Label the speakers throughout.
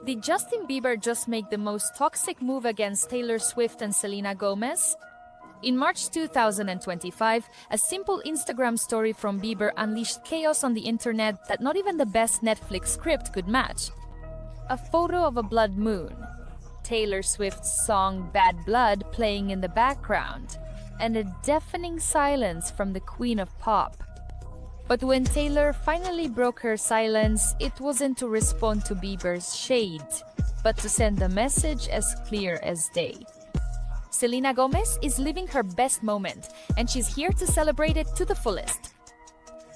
Speaker 1: Did Justin Bieber just make the most toxic move against Taylor Swift and Selena Gomez? In March 2025, a simple Instagram story from Bieber unleashed chaos on the internet that not even the best Netflix script could match. A photo of a blood moon, Taylor Swift's song Bad Blood playing in the background, and a deafening silence from the Queen of Pop. But when Taylor finally broke her silence, it wasn't to respond to Bieber's shade, but to send a message as clear as day. Selena Gomez is living her best moment, and she's here to celebrate it to the fullest.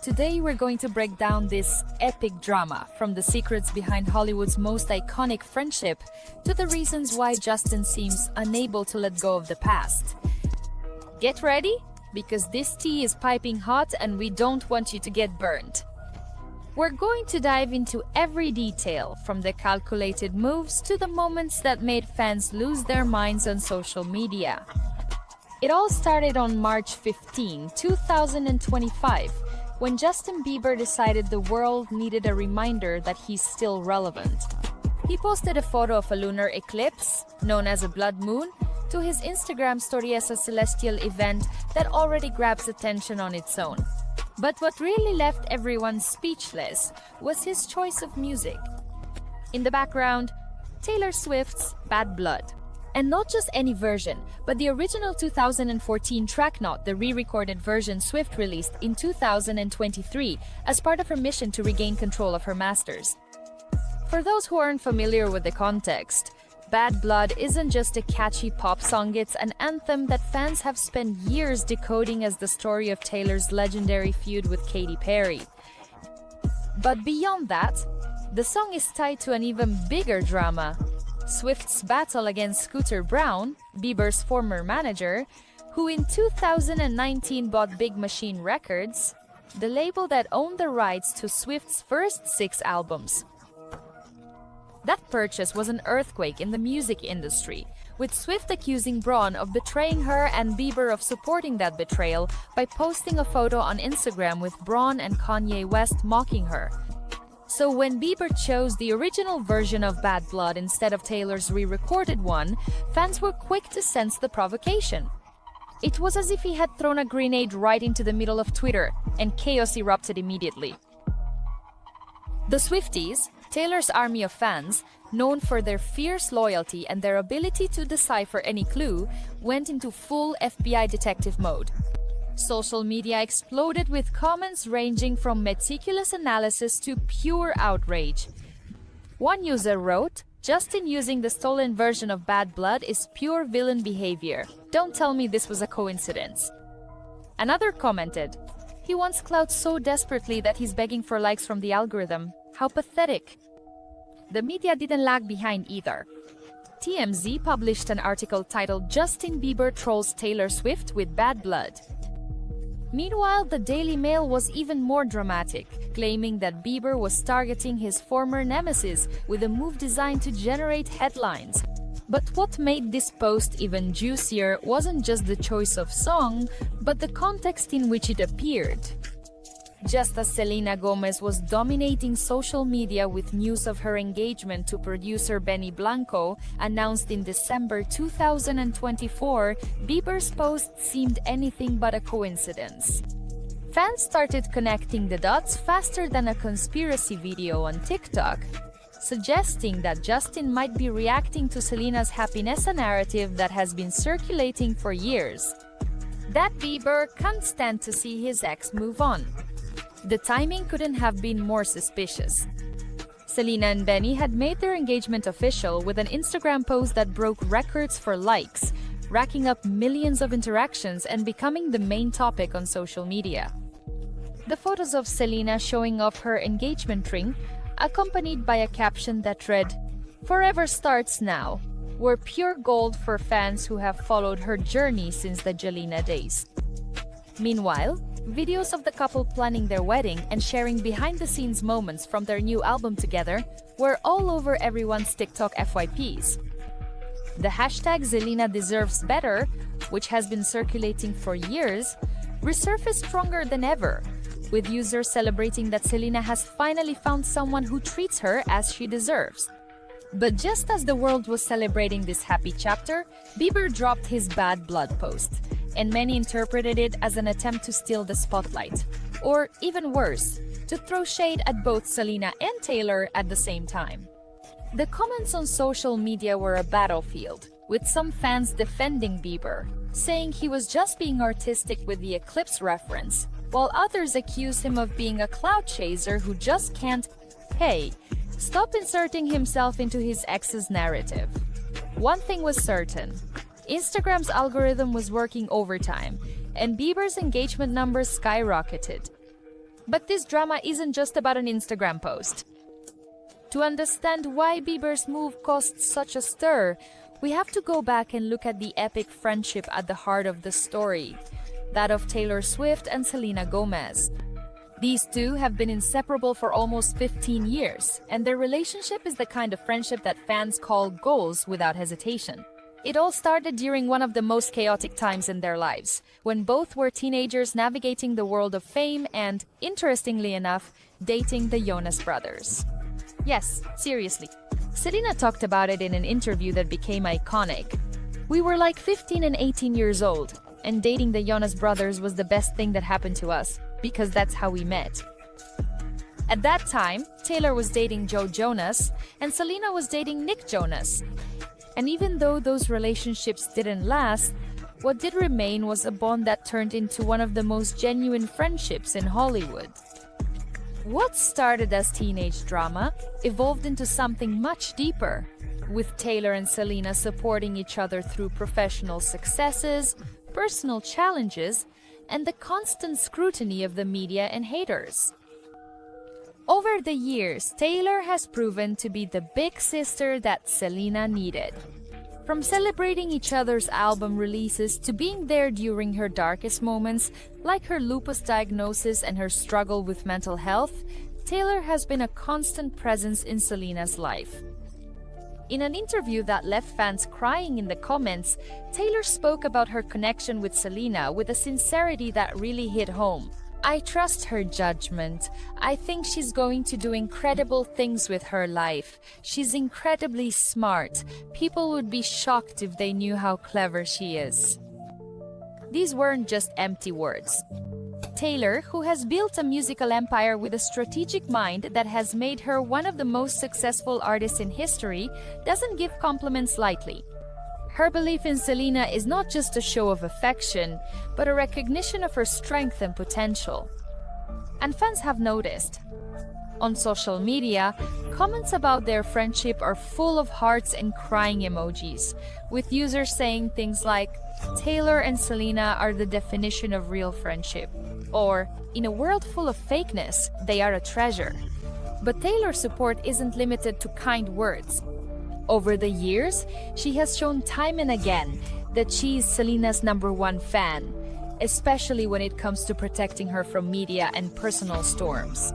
Speaker 1: Today we're going to break down this epic drama, from the secrets behind Hollywood's most iconic friendship to the reasons why Justin seems unable to let go of the past. Get ready, because this tea is piping hot and we don't want you to get burned. We're going to dive into every detail, from the calculated moves to the moments that made fans lose their minds on social media. It all started on March 15, 2025, when Justin Bieber decided the world needed a reminder that he's still relevant. He posted a photo of a lunar eclipse, known as a blood moon, to his Instagram story as a celestial event that already grabs attention on its own. But what really left everyone speechless was his choice of music. In the background, Taylor Swift's Bad Blood. And not just any version, but the original 2014 track, not the re-recorded version Swift released in 2023 as part of her mission to regain control of her masters. For those who aren't familiar with the context, Bad Blood isn't just a catchy pop song, it's an anthem that fans have spent years decoding as the story of Taylor's legendary feud with Katy Perry. But beyond that, the song is tied to an even bigger drama: Swift's battle against Scooter Braun, Bieber's former manager, who in 2019 bought Big Machine Records, the label that owned the rights to Swift's first 6 albums. That purchase was an earthquake in the music industry, with Swift accusing Braun of betraying her and Bieber of supporting that betrayal by posting a photo on Instagram with Braun and Kanye West mocking her. So when Bieber chose the original version of Bad Blood instead of Taylor's re-recorded one, fans were quick to sense the provocation. It was as if he had thrown a grenade right into the middle of Twitter, and chaos erupted immediately. The Swifties, Taylor's army of fans, known for their fierce loyalty and their ability to decipher any clue, went into full FBI detective mode. Social media exploded with comments ranging from meticulous analysis to pure outrage. One user wrote, "Justin using the stolen version of Bad Blood is pure villain behavior. Don't tell me this was a coincidence." Another commented, "He wants clout so desperately that he's begging for likes from the algorithm. How pathetic." The media didn't lag behind either. TMZ published an article titled "Justin Bieber Trolls Taylor Swift with Bad Blood." Meanwhile, the Daily Mail was even more dramatic, claiming that Bieber was targeting his former nemesis with a move designed to generate headlines. But what made this post even juicier wasn't just the choice of song, but the context in which it appeared. Just as Selena Gomez was dominating social media with news of her engagement to producer Benny Blanco, announced in December 2024, Bieber's post seemed anything but a coincidence. Fans started connecting the dots faster than a conspiracy video on TikTok, suggesting that Justin might be reacting to Selena's happiness, a narrative that has been circulating for years. That Bieber can't stand to see his ex move on. The timing couldn't have been more suspicious. Selena and Benny had made their engagement official with an Instagram post that broke records for likes, racking up millions of interactions and becoming the main topic on social media. The photos of Selena showing off her engagement ring, accompanied by a caption that read, "Forever starts now," were pure gold for fans who have followed her journey since the Jelena days. Meanwhile, videos of the couple planning their wedding and sharing behind-the-scenes moments from their new album together were all over everyone's TikTok FYPs. The hashtag Selena Deserves Better, which has been circulating for years, resurfaced stronger than ever, with users celebrating that Selena has finally found someone who treats her as she deserves. But just as the world was celebrating this happy chapter, Bieber dropped his bad blood post, and many interpreted it as an attempt to steal the spotlight. Or, even worse, to throw shade at both Selena and Taylor at the same time. The comments on social media were a battlefield, with some fans defending Bieber, saying he was just being artistic with the eclipse reference, while others accused him of being a clout chaser who just can't, hey, stop inserting himself into his ex's narrative. One thing was certain. Instagram's algorithm was working overtime, and Bieber's engagement numbers skyrocketed. But this drama isn't just about an Instagram post. To understand why Bieber's move caused such a stir, we have to go back and look at the epic friendship at the heart of the story, that of Taylor Swift and Selena Gomez. These two have been inseparable for almost 15 years, and their relationship is the kind of friendship that fans call goals without hesitation. It all started during one of the most chaotic times in their lives, when both were teenagers navigating the world of fame and, interestingly enough, dating the Jonas Brothers. Yes, seriously. Selena talked about it in an interview that became iconic. "We were like 15 and 18 years old, and dating the Jonas Brothers was the best thing that happened to us, because that's how we met." At that time, Taylor was dating Joe Jonas, and Selena was dating Nick Jonas. And even though those relationships didn't last, what did remain was a bond that turned into one of the most genuine friendships in Hollywood. What started as teenage drama evolved into something much deeper, with Taylor and Selena supporting each other through professional successes, personal challenges, and the constant scrutiny of the media and haters. Over the years, Taylor has proven to be the big sister that Selena needed. From celebrating each other's album releases to being there during her darkest moments, like her lupus diagnosis and her struggle with mental health, Taylor has been a constant presence in Selena's life. In an interview that left fans crying in the comments, Taylor spoke about her connection with Selena with a sincerity that really hit home. "I trust her judgment. I think she's going to do incredible things with her life. She's incredibly smart. People would be shocked if they knew how clever she is." These weren't just empty words. Taylor, who has built a musical empire with a strategic mind that has made her one of the most successful artists in history, doesn't give compliments lightly. Her belief in Selena is not just a show of affection, but a recognition of her strength and potential. And fans have noticed. On social media, comments about their friendship are full of hearts and crying emojis, with users saying things like, "Taylor and Selena are the definition of real friendship," or, "In a world full of fakeness, they are a treasure." But Taylor's support isn't limited to kind words. Over the years, she has shown time and again that she is Selena's #1 fan, especially when it comes to protecting her from media and personal storms.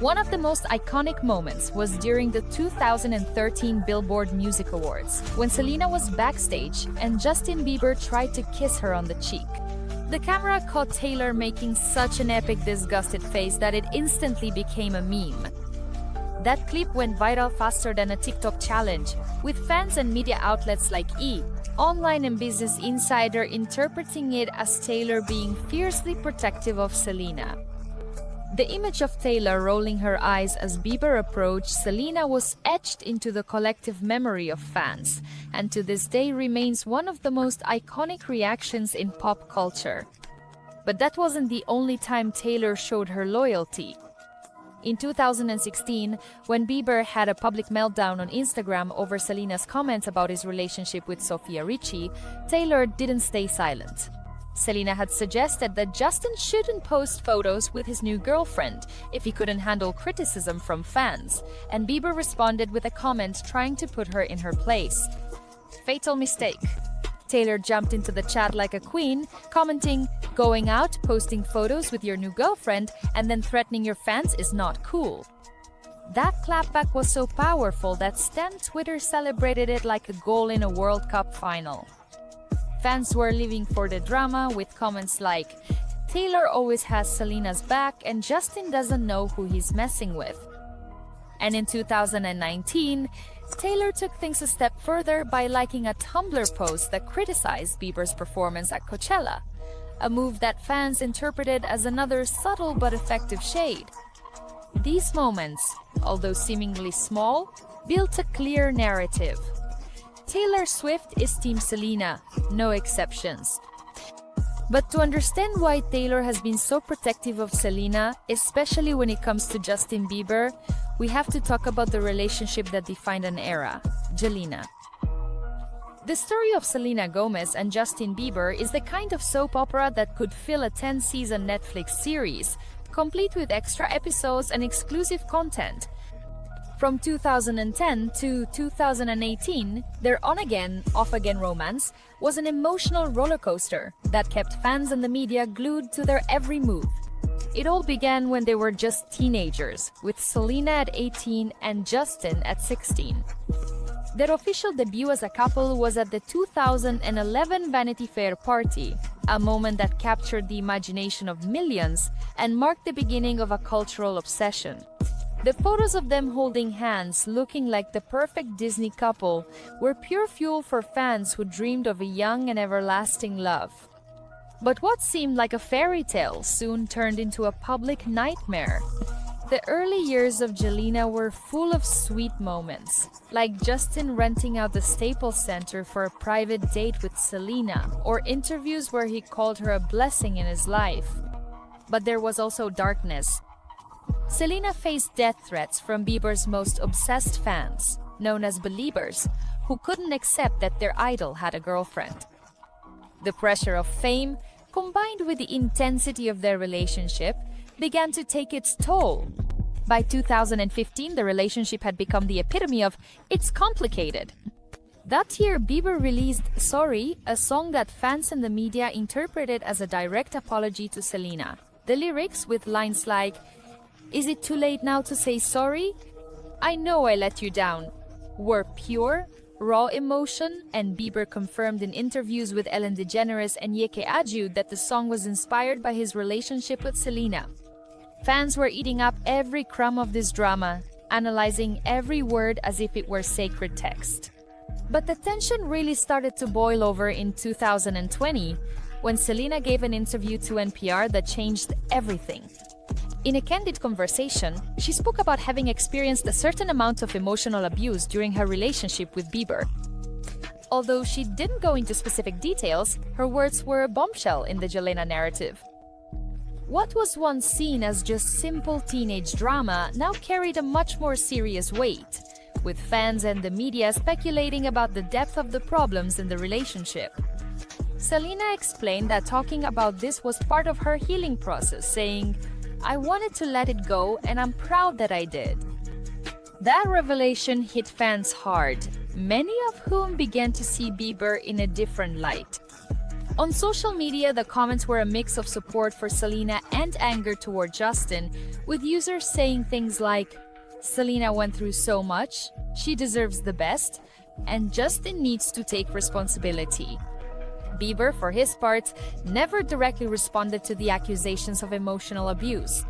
Speaker 1: One of the most iconic moments was during the 2013 Billboard Music Awards, when Selena was backstage and Justin Bieber tried to kiss her on the cheek. The camera caught Taylor making such an epic disgusted face that it instantly became a meme. That clip went viral faster than a TikTok challenge, with fans and media outlets like E! Online and Business Insider interpreting it as Taylor being fiercely protective of Selena. The image of Taylor rolling her eyes as Bieber approached Selena was etched into the collective memory of fans, and to this day remains one of the most iconic reactions in pop culture. But that wasn't the only time Taylor showed her loyalty. In 2016, when Bieber had a public meltdown on Instagram over Selena's comments about his relationship with Sofia Richie, Taylor didn't stay silent. Selena had suggested that Justin shouldn't post photos with his new girlfriend if he couldn't handle criticism from fans, and Bieber responded with a comment trying to put her in her place. Fatal mistake. Taylor jumped into the chat like a queen, commenting, "Going out, posting photos with your new girlfriend, and then threatening your fans is not cool." That clapback was so powerful that Stan Twitter celebrated it like a goal in a World Cup final. Fans were living for the drama with comments like, "Taylor always has Selena's back and Justin doesn't know who he's messing with." And in 2019, Taylor took things a step further by liking a Tumblr post that criticized Bieber's performance at Coachella, a move that fans interpreted as another subtle but effective shade. These moments, although seemingly small, built a clear narrative. Taylor Swift is Team Selena, no exceptions. But to understand why Taylor has been so protective of Selena, especially when it comes to Justin Bieber, we have to talk about the relationship that defined an era, Jelena. The story of Selena Gomez and Justin Bieber is the kind of soap opera that could fill a 10-season Netflix series, complete with extra episodes and exclusive content. From 2010 to 2018, their on-again, off-again romance was an emotional roller coaster that kept fans and the media glued to their every move. It all began when they were just teenagers, with Selena at 18 and Justin at 16. Their official debut as a couple was at the 2011 Vanity Fair party, a moment that captured the imagination of millions and marked the beginning of a cultural obsession. The photos of them holding hands, looking like the perfect Disney couple, were pure fuel for fans who dreamed of a young and everlasting love. But what seemed like a fairy tale soon turned into a public nightmare. The early years of Jelena were full of sweet moments, like Justin renting out the Staples Center for a private date with Selena, or interviews where he called her a blessing in his life. But there was also darkness. Selena faced death threats from Bieber's most obsessed fans, known as Beliebers, who couldn't accept that their idol had a girlfriend. The pressure of fame, combined with the intensity of their relationship, began to take its toll. By 2015, the relationship had become the epitome of "it's complicated." That year, Bieber released Sorry, a song that fans and the media interpreted as a direct apology to Selena. The lyrics, with lines like, "Is it too late now to say sorry? I know I let you down," were pure, raw emotion, and Bieber confirmed in interviews with Ellen DeGeneres and Yeke Adju that the song was inspired by his relationship with Selena. Fans were eating up every crumb of this drama, analyzing every word as if it were sacred text. But the tension really started to boil over in 2020, when Selena gave an interview to NPR that changed everything. In a candid conversation, she spoke about having experienced a certain amount of emotional abuse during her relationship with Bieber. Although she didn't go into specific details, her words were a bombshell in the Jelena narrative. What was once seen as just simple teenage drama now carried a much more serious weight, with fans and the media speculating about the depth of the problems in the relationship. Selena explained that talking about this was part of her healing process, saying, "I wanted to let it go, and I'm proud that I did." That revelation hit fans hard, many of whom began to see Bieber in a different light. On social media, the comments were a mix of support for Selena and anger toward Justin, with users saying things like, "Selena went through so much, she deserves the best, and Justin needs to take responsibility." Bieber, for his part, never directly responded to the accusations of emotional abuse.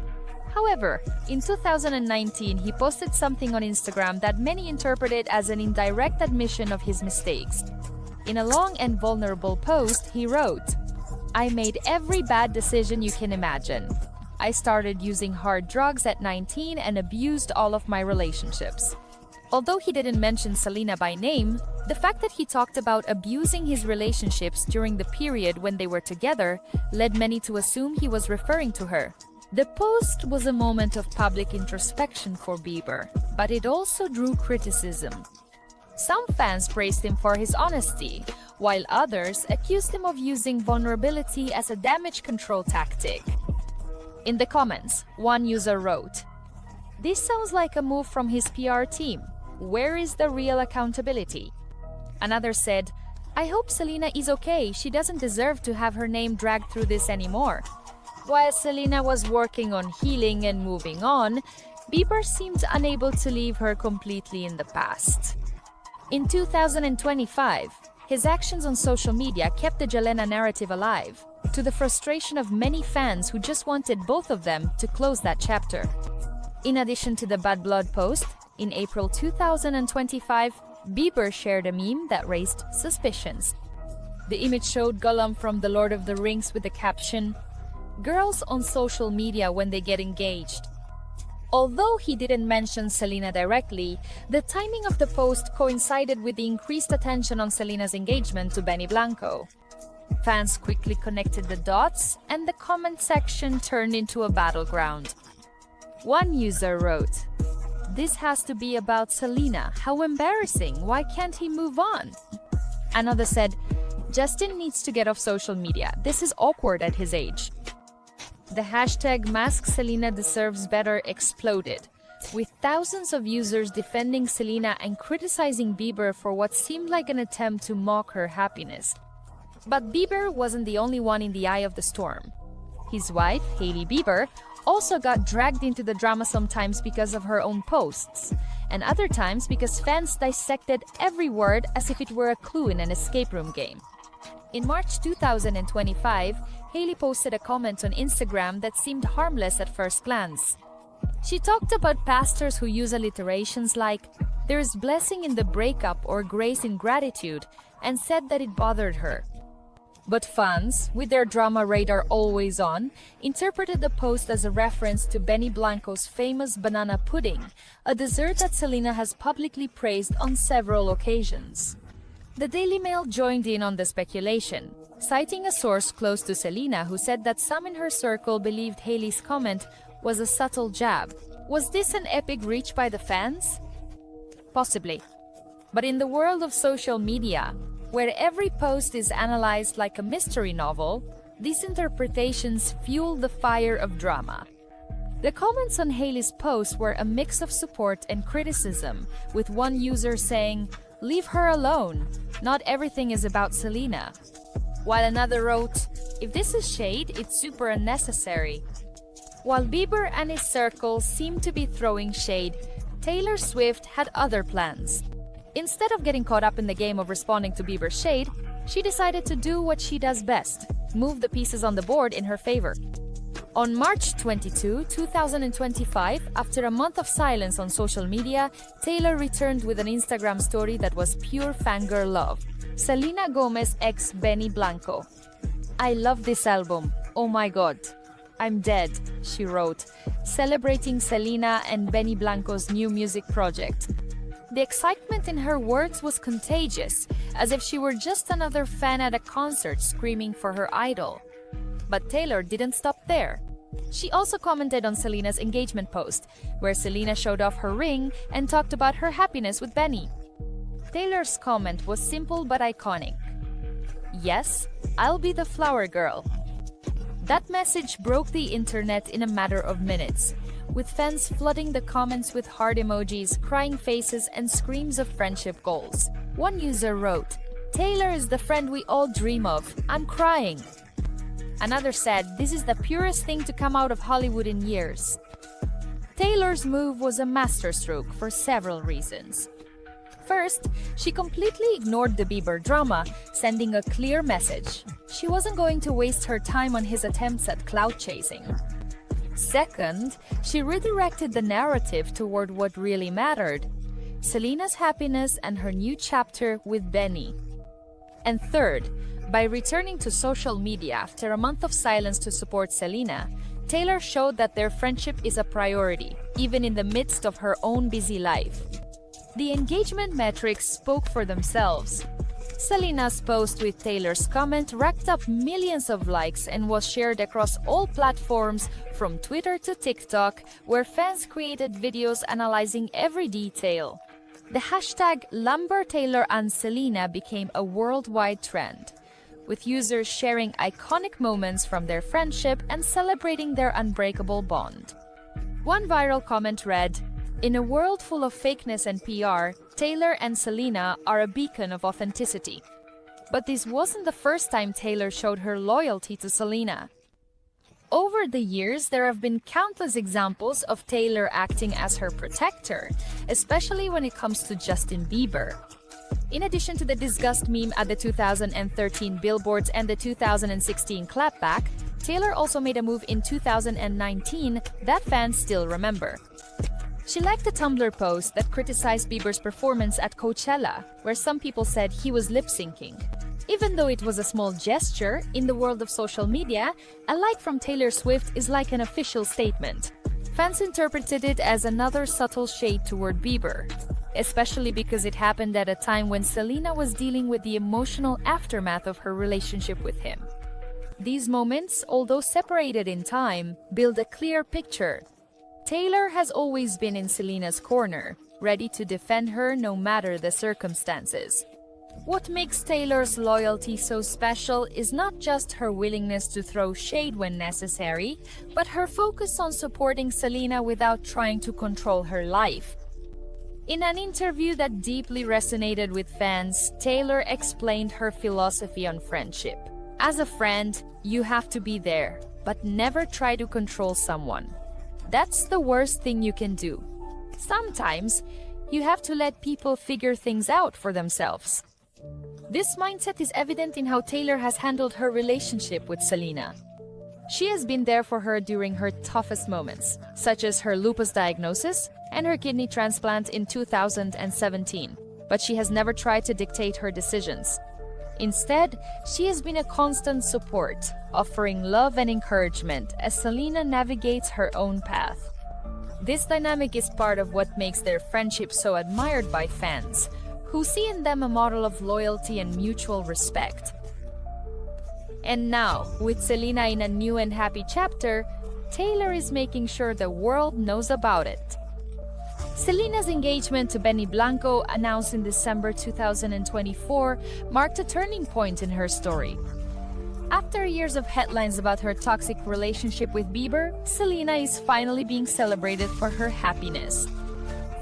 Speaker 1: However, in 2019, he posted something on Instagram that many interpreted as an indirect admission of his mistakes. In a long and vulnerable post, he wrote, "I made every bad decision you can imagine. I started using hard drugs at 19 and abused all of my relationships." Although he didn't mention Selena by name, the fact that he talked about abusing his relationships during the period when they were together led many to assume he was referring to her. The post was a moment of public introspection for Bieber, but it also drew criticism. Some fans praised him for his honesty, while others accused him of using vulnerability as a damage control tactic. In the comments, one user wrote, "This sounds like a move from his PR team. Where is the real accountability?" Another said, "I hope Selena is okay. She doesn't deserve to have her name dragged through this anymore." While Selena was working on healing and moving on, Bieber seemed unable to leave her completely in the past. In 2025, his actions on social media kept the Jelena narrative alive, to the frustration of many fans who just wanted both of them to close that chapter. In addition to the bad blood post, In April 2025, Bieber shared a meme that raised suspicions. The image showed Gollum from The Lord of the Rings with the caption, "Girls on social media when they get engaged." Although he didn't mention Selena directly, the timing of the post coincided with the increased attention on Selena's engagement to Benny Blanco. Fans quickly connected the dots, and the comment section turned into a battleground. One user wrote, "This has to be about Selena. How embarrassing. Why can't he move on?" Another said, "Justin needs to get off social media. This is awkward at his age." The hashtag Mask Selena Deserves Better exploded, with thousands of users defending Selena and criticizing Bieber for what seemed like an attempt to mock her happiness. But Bieber wasn't the only one in the eye of the storm. His wife, Hailey Bieber, also got dragged into the drama sometimes because of her own posts, and other times because fans dissected every word as if it were a clue in an escape room game. In March 2025, Hailey posted a comment on Instagram that seemed harmless at first glance. She talked about pastors who use alliterations like, "There is blessing in the breakup" or "grace in gratitude," and said that it bothered her. But fans, with their drama radar always on, interpreted the post as a reference to Benny Blanco's famous banana pudding, a dessert that Selena has publicly praised on several occasions. The Daily Mail joined in on the speculation, citing a source close to Selena who said that some in her circle believed Hailey's comment was a subtle jab. Was this an epic reach by the fans? Possibly. But in the world of social media, where every post is analyzed like a mystery novel, these interpretations fuel the fire of drama. The comments on Hailey's post were a mix of support and criticism, with one user saying, "Leave her alone. Not everything is about Selena." While another wrote, "If this is shade, it's super unnecessary." While Bieber and his circle seemed to be throwing shade, Taylor Swift had other plans. Instead of getting caught up in the game of responding to Bieber's shade, she decided to do what she does best, move the pieces on the board in her favor. On March 22, 2025, after a month of silence on social media, Taylor returned with an Instagram story that was pure fangirl love. Selena Gomez x Benny Blanco. "I love this album. Oh my god. I'm dead," she wrote, celebrating Selena and Benny Blanco's new music project. The excitement in her words was contagious, as if she were just another fan at a concert screaming for her idol. But Taylor didn't stop there. She also commented on Selena's engagement post, where Selena showed off her ring and talked about her happiness with Benny. Taylor's comment was simple but iconic. "Yes, I'll be the flower girl." That message broke the internet in a matter of minutes, with fans flooding the comments with heart emojis, crying faces, and screams of friendship goals. One user wrote, "Taylor is the friend we all dream of. I'm crying." Another said, "This is the purest thing to come out of Hollywood in years." Taylor's move was a masterstroke for several reasons. First, she completely ignored the Bieber drama, sending a clear message. She wasn't going to waste her time on his attempts at clout chasing. Second, she redirected the narrative toward what really mattered: Selena's happiness and her new chapter with Benny. And third, by returning to social media after a month of silence to support Selena, Taylor showed that their friendship is a priority, even in the midst of her own busy life. The engagement metrics spoke for themselves. Selena's post with Taylor's comment racked up millions of likes and was shared across all platforms from Twitter to TikTok, where fans created videos analyzing every detail. The hashtag #LamberTaylorandSelena became a worldwide trend, with users sharing iconic moments from their friendship and celebrating their unbreakable bond. One viral comment read, "In a world full of fakeness and PR, Taylor and Selena are a beacon of authenticity." But this wasn't the first time Taylor showed her loyalty to Selena. Over the years, there have been countless examples of Taylor acting as her protector, especially when it comes to Justin Bieber. In addition to the disgust meme at the 2013 billboards and the 2016 clapback, Taylor also made a move in 2019 that fans still remember. She liked a Tumblr post that criticized Bieber's performance at Coachella, where some people said he was lip-syncing. Even though it was a small gesture, in the world of social media, a like from Taylor Swift is like an official statement. Fans interpreted it as another subtle shade toward Bieber, especially because it happened at a time when Selena was dealing with the emotional aftermath of her relationship with him. These moments, although separated in time, build a clear picture. Taylor has always been in Selena's corner, ready to defend her no matter the circumstances. What makes Taylor's loyalty so special is not just her willingness to throw shade when necessary, but her focus on supporting Selena without trying to control her life. In an interview that deeply resonated with fans, Taylor explained her philosophy on friendship. As a friend, you have to be there, but never try to control someone. That's the worst thing you can do. Sometimes, you have to let people figure things out for themselves. This mindset is evident in how Taylor has handled her relationship with Selena. She has been there for her during her toughest moments, such as her lupus diagnosis and her kidney transplant in 2017, but she has never tried to dictate her decisions. Instead, she has been a constant support, offering love and encouragement as Selena navigates her own path. This dynamic is part of what makes their friendship so admired by fans, who see in them a model of loyalty and mutual respect. And now, with Selena in a new and happy chapter, Taylor is making sure the world knows about it. Selena's engagement to Benny Blanco, announced in December 2024, marked a turning point in her story. After years of headlines about her toxic relationship with Bieber, Selena is finally being celebrated for her happiness.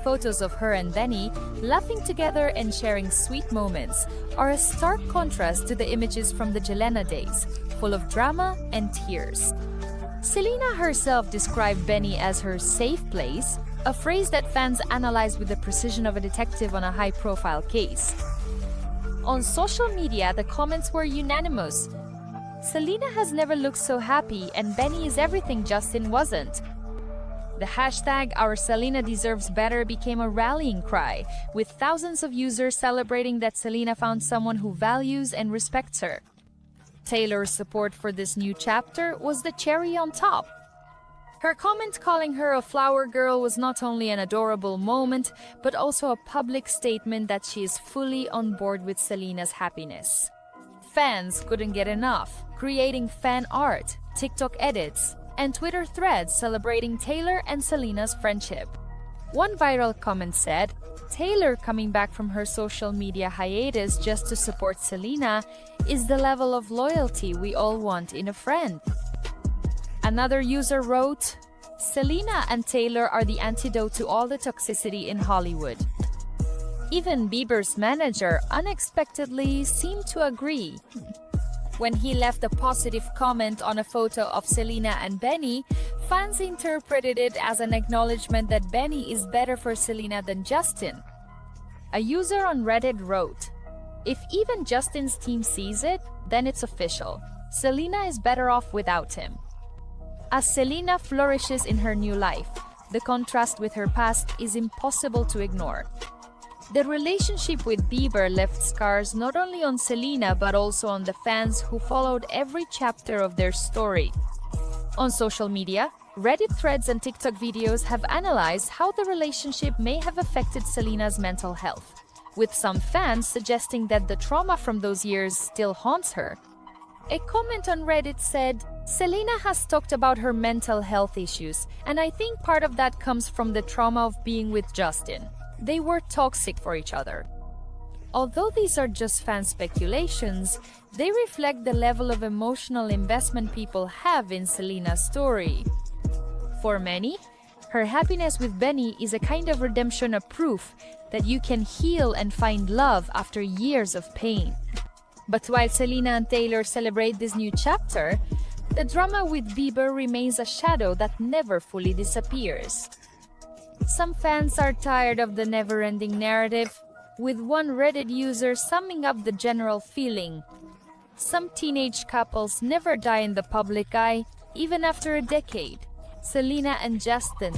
Speaker 1: Photos of her and Benny laughing together and sharing sweet moments are a stark contrast to the images from the Jelena days, full of drama and tears. Selena herself described Benny as her safe place, a phrase that fans analyze with the precision of a detective on a high-profile case. On social media, the comments were unanimous. Selena has never looked so happy, and Benny is everything Justin wasn't. The hashtag #OurSelenaDeservesBetter became a rallying cry, with thousands of users celebrating that Selena found someone who values and respects her. Taylor's support for this new chapter was the cherry on top. Her comment calling her a flower girl was not only an adorable moment, but also a public statement that she is fully on board with Selena's happiness. Fans couldn't get enough, creating fan art, TikTok edits, and Twitter threads celebrating Taylor and Selena's friendship. One viral comment said, "Taylor coming back from her social media hiatus just to support Selena is the level of loyalty we all want in a friend." Another user wrote, "Selena and Taylor are the antidote to all the toxicity in Hollywood." Even Bieber's manager unexpectedly seemed to agree. When he left a positive comment on a photo of Selena and Benny, fans interpreted it as an acknowledgement that Benny is better for Selena than Justin. A user on Reddit wrote, "If even Justin's team sees it, then it's official. Selena is better off without him." As Selena flourishes in her new life, the contrast with her past is impossible to ignore. The relationship with Bieber left scars not only on Selena but also on the fans who followed every chapter of their story. On social media, Reddit threads and TikTok videos have analyzed how the relationship may have affected Selena's mental health, with some fans suggesting that the trauma from those years still haunts her. A comment on Reddit said, "Selena has talked about her mental health issues, and I think part of that comes from the trauma of being with Justin. They were toxic for each other." Although these are just fan speculations, they reflect the level of emotional investment people have in Selena's story. For many, her happiness with Benny is a kind of redemption, a proof that you can heal and find love after years of pain. But while Selena and Taylor celebrate this new chapter, the drama with Bieber remains a shadow that never fully disappears. Some fans are tired of the never-ending narrative, with one Reddit user summing up the general feeling. Some teenage couples never die in the public eye, even after a decade. Selena and Justin,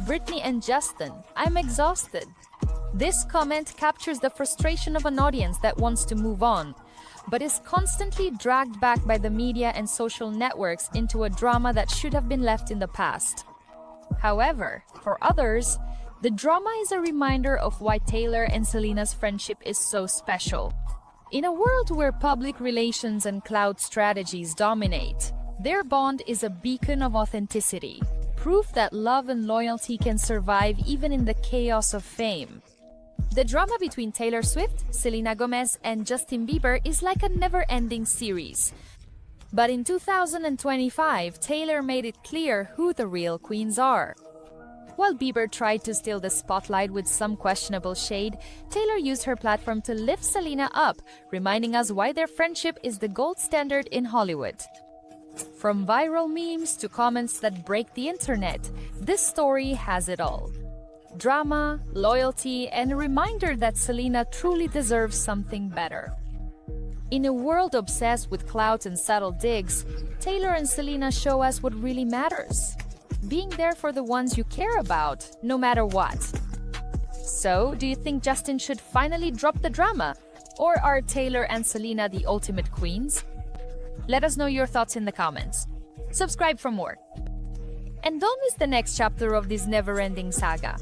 Speaker 1: Britney and Justin, I'm exhausted. This comment captures the frustration of an audience that wants to move on, but is constantly dragged back by the media and social networks into a drama that should have been left in the past. However, for others, the drama is a reminder of why Taylor and Selena's friendship is so special. In a world where public relations and cloud strategies dominate, their bond is a beacon of authenticity, proof that love and loyalty can survive even in the chaos of fame. The drama between Taylor Swift, Selena Gomez, and Justin Bieber is like a never-ending series. But in 2025, Taylor made it clear who the real queens are. While Bieber tried to steal the spotlight with some questionable shade, Taylor used her platform to lift Selena up, reminding us why their friendship is the gold standard in Hollywood. From viral memes to comments that break the internet, this story has it all. Drama, loyalty, and a reminder that Selena truly deserves something better. In a world obsessed with clout and subtle digs, Taylor and Selena show us what really matters. Being there for the ones you care about, no matter what. So, do you think Justin should finally drop the drama? Or are Taylor and Selena the ultimate queens? Let us know your thoughts in the comments. Subscribe for more. And don't miss the next chapter of this never-ending saga.